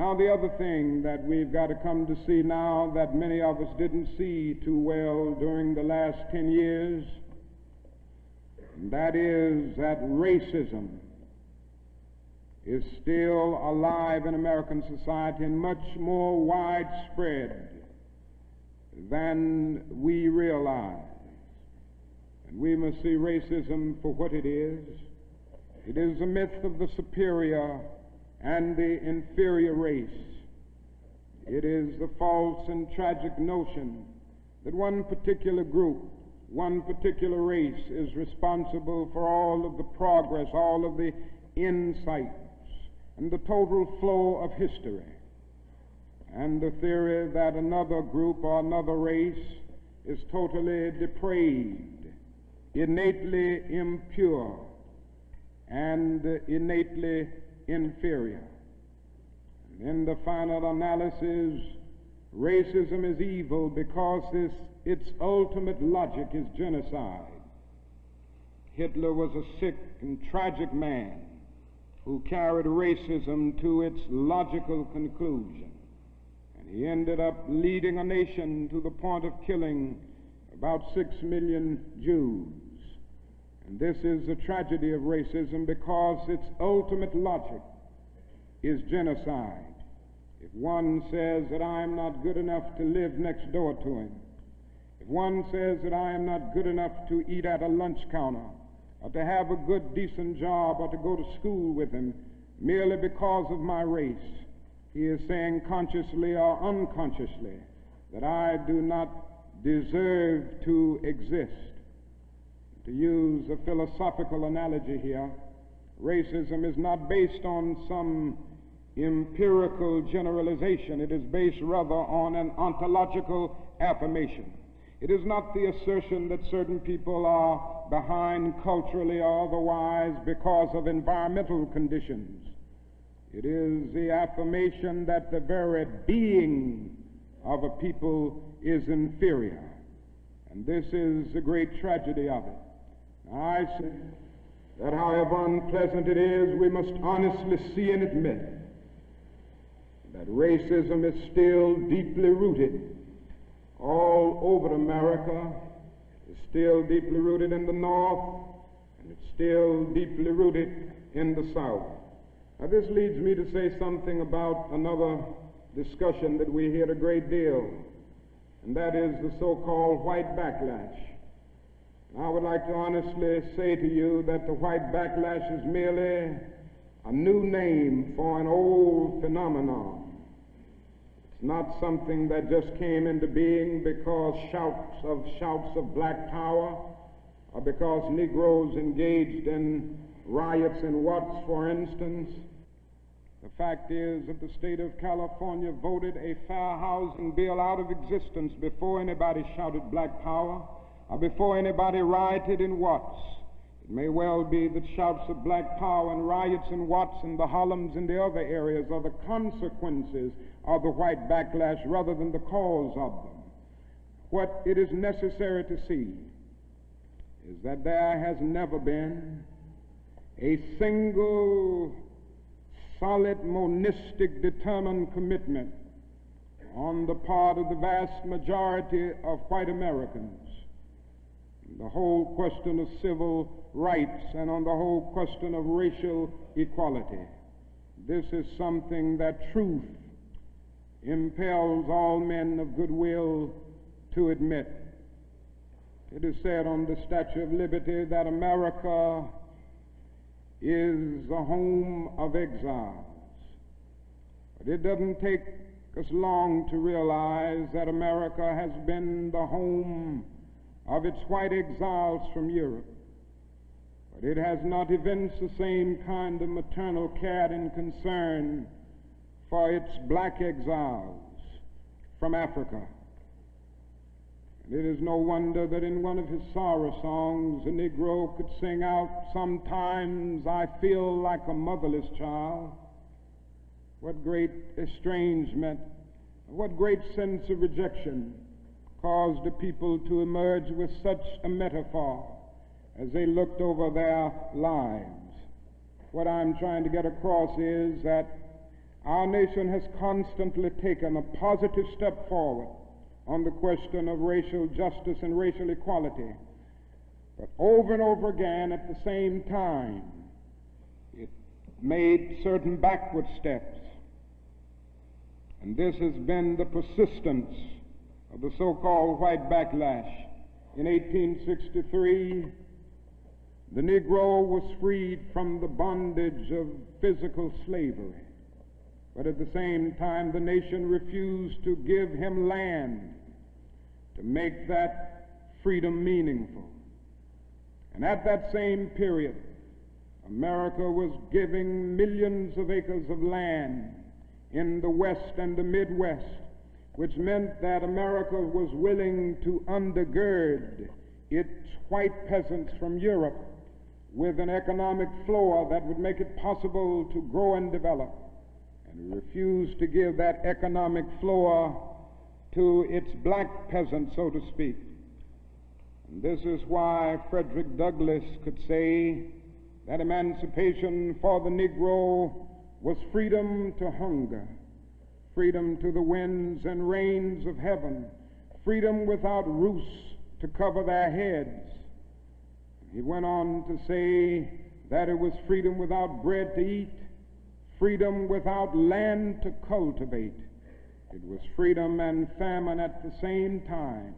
Now, the other thing that we've got to come to see now that many of us didn't see too well during the last 10 years, and that is that racism is still alive in American society and much more widespread than we realize. And we must see racism for what it is. It is a myth of the superior and the inferior race. It is the false and tragic notion that one particular group, one particular race is responsible for all of the progress, all of the insights, and the total flow of history. And the theory that another group or another race is totally depraved, innately impure, and innately inferior. And in the final analysis, racism is evil because its ultimate logic is genocide. Hitler was a sick and tragic man who carried racism to its logical conclusion. And he ended up leading a nation to the point of killing about 6 million Jews. And this is the tragedy of racism because its ultimate logic is genocide. If one says that I am not good enough to live next door to him, if one says that I am not good enough to eat at a lunch counter, or to have a good, decent job, or to go to school with him, merely because of my race, he is saying consciously or unconsciously that I do not deserve to exist. To use a philosophical analogy here, racism is not based on some empirical generalization. It is based rather on an ontological affirmation. It is not the assertion that certain people are behind culturally or otherwise because of environmental conditions. It is the affirmation that the very being of a people is inferior. And this is the great tragedy of it. I say that however unpleasant it is, we must honestly see and admit that racism is still deeply rooted all over America. It's still deeply rooted in the North, and it's still deeply rooted in the South. Now, this leads me to say something about another discussion that we hear a great deal, and that is the so-called white backlash. I would like to honestly say to you that the white backlash is merely a new name for an old phenomenon. It's not something that just came into being because shouts of black power, or because Negroes engaged in riots in Watts, for instance. The fact is that the state of California voted a fair housing bill out of existence before anybody shouted black power, or before anybody rioted in Watts. It may well be that shouts of black power and riots in Watts and the Harlems and the other areas are the consequences of the white backlash rather than the cause of them. What it is necessary to see is that there has never been a single solid, monistic, determined commitment on the part of the vast majority of white Americans, the whole question of civil rights and on the whole question of racial equality. This is something that truth impels all men of goodwill to admit. It is said on the Statue of Liberty that America is the home of exiles. But it doesn't take us long to realize that America has been the home of its white exiles from Europe. But it has not evinced the same kind of maternal care and concern for its black exiles from Africa. And it is no wonder that in one of his sorrow songs, a Negro could sing out, "Sometimes I feel like a motherless child." What great estrangement, what great sense of rejection caused the people to emerge with such a metaphor as they looked over their lives. What I'm trying to get across is that our nation has constantly taken a positive step forward on the question of racial justice and racial equality. But over and over again, at the same time, it made certain backward steps. And this has been the persistence of the so-called white backlash. In 1863, the Negro was freed from the bondage of physical slavery. But at the same time, the nation refused to give him land to make that freedom meaningful. And at that same period, America was giving millions of acres of land in the West and the Midwest, which meant that America was willing to undergird its white peasants from Europe with an economic floor that would make it possible to grow and develop. And we refused to give that economic floor to its black peasants, so to speak. And this is why Frederick Douglass could say that emancipation for the Negro was freedom to hunger, freedom to the winds and rains of heaven, freedom without roofs to cover their heads. He went on to say that it was freedom without bread to eat, freedom without land to cultivate. It was freedom and famine at the same time.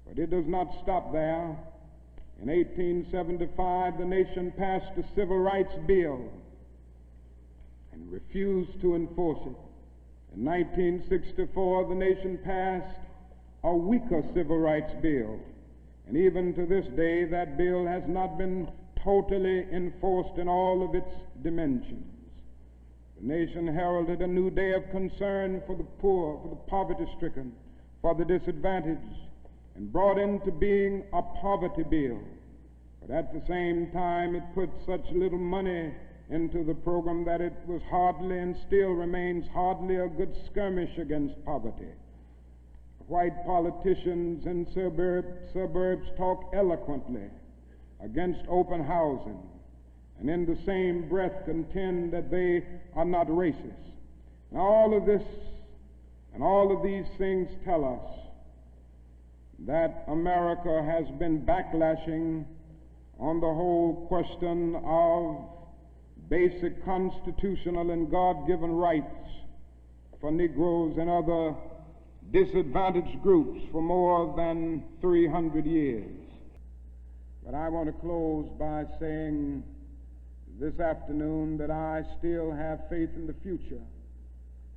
But it does not stop there. In 1875, the nation passed a civil rights bill and refused to enforce it. In 1964, the nation passed a weaker civil rights bill. And even to this day, that bill has not been totally enforced in all of its dimensions. The nation heralded a new day of concern for the poor, for the poverty-stricken, for the disadvantaged, and brought into being a poverty bill. But at the same time, it put such little money into the program that it was hardly and still remains hardly a good skirmish against poverty. White politicians in suburbs talk eloquently against open housing, and in the same breath contend that they are not racist. Now all of this and all of these things tell us that America has been backlashing on the whole question of basic constitutional and God-given rights for Negroes and other disadvantaged groups for more than 300 years. But I want to close by saying this afternoon that I still have faith in the future,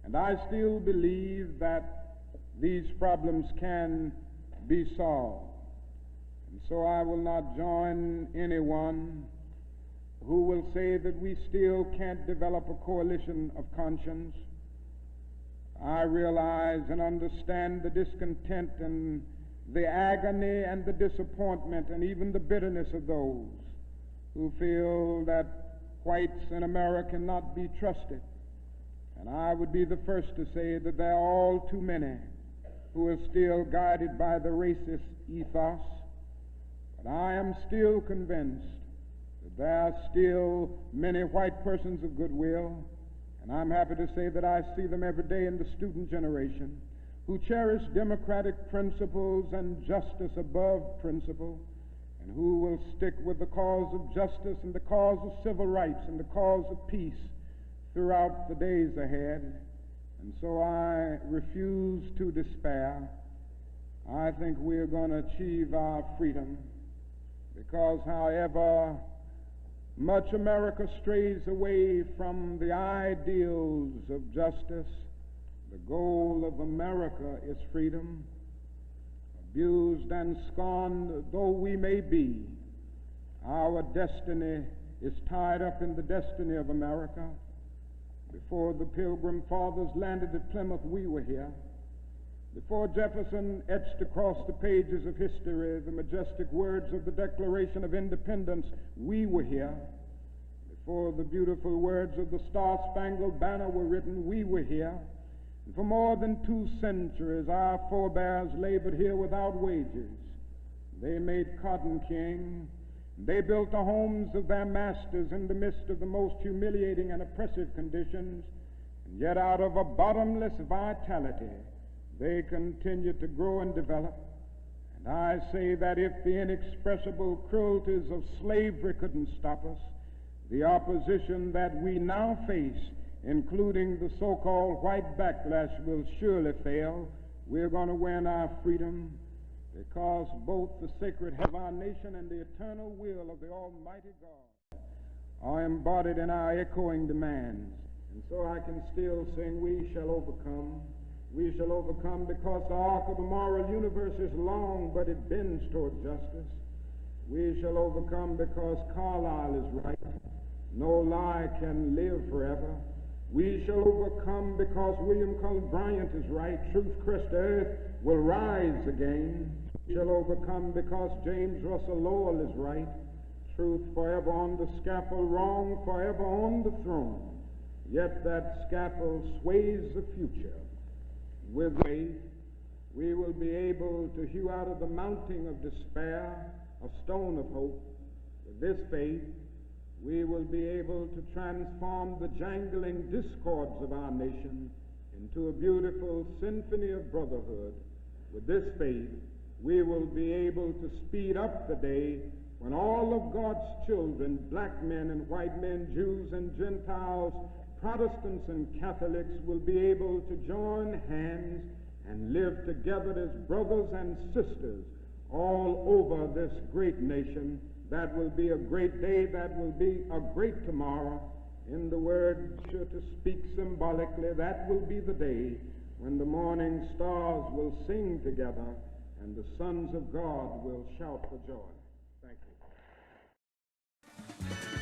and I still believe that these problems can be solved. And so I will not join anyone who will say that we still can't develop a coalition of conscience. I realize and understand the discontent and the agony and the disappointment and even the bitterness of those who feel that whites in America cannot be trusted. And I would be the first to say that there are all too many who are still guided by the racist ethos. But I am still convinced that there are still many white persons of goodwill, and I'm happy to say that I see them every day in the student generation, who cherish democratic principles and justice above principle, and who will stick with the cause of justice and the cause of civil rights and the cause of peace throughout the days ahead. And so I refuse to despair. I think we are going to achieve our freedom, because however much America strays away from the ideals of justice, the goal of America is freedom. Abused and scorned though we may be, our destiny is tied up in the destiny of America. Before the Pilgrim Fathers landed at Plymouth, we were here. Before Jefferson etched across the pages of history the majestic words of the Declaration of Independence, we were here. Before the beautiful words of the Star-Spangled Banner were written, we were here. And for more than 2 centuries, our forebears labored here without wages. They made cotton king. They built the homes of their masters in the midst of the most humiliating and oppressive conditions. And yet out of a bottomless vitality, they continue to grow and develop. And I say that if the inexpressible cruelties of slavery couldn't stop us, the opposition that we now face, including the so-called white backlash, will surely fail. We're going to win our freedom because both the sacred head of our nation and the eternal will of the Almighty God are embodied in our echoing demands. And so I can still sing, we shall overcome. We shall overcome because the arc of the moral universe is long, but it bends toward justice. We shall overcome because Carlyle is right. No lie can live forever. We shall overcome because William Cullen Bryant is right. Truth crushed earth will rise again. We shall overcome because James Russell Lowell is right. Truth forever on the scaffold, wrong forever on the throne. Yet that scaffold sways the future. With faith, we will be able to hew out of the mounting of despair a stone of hope. With this faith, we will be able to transform the jangling discords of our nation into a beautiful symphony of brotherhood. With this faith, we will be able to speed up the day when all of God's children, black men and white men, Jews and Gentiles, Protestants and Catholics, will be able to join hands and live together as brothers and sisters all over this great nation. That will be a great day. That will be a great tomorrow. In the word, sure to speak symbolically, that will be the day when the morning stars will sing together and the sons of God will shout for joy. Thank you.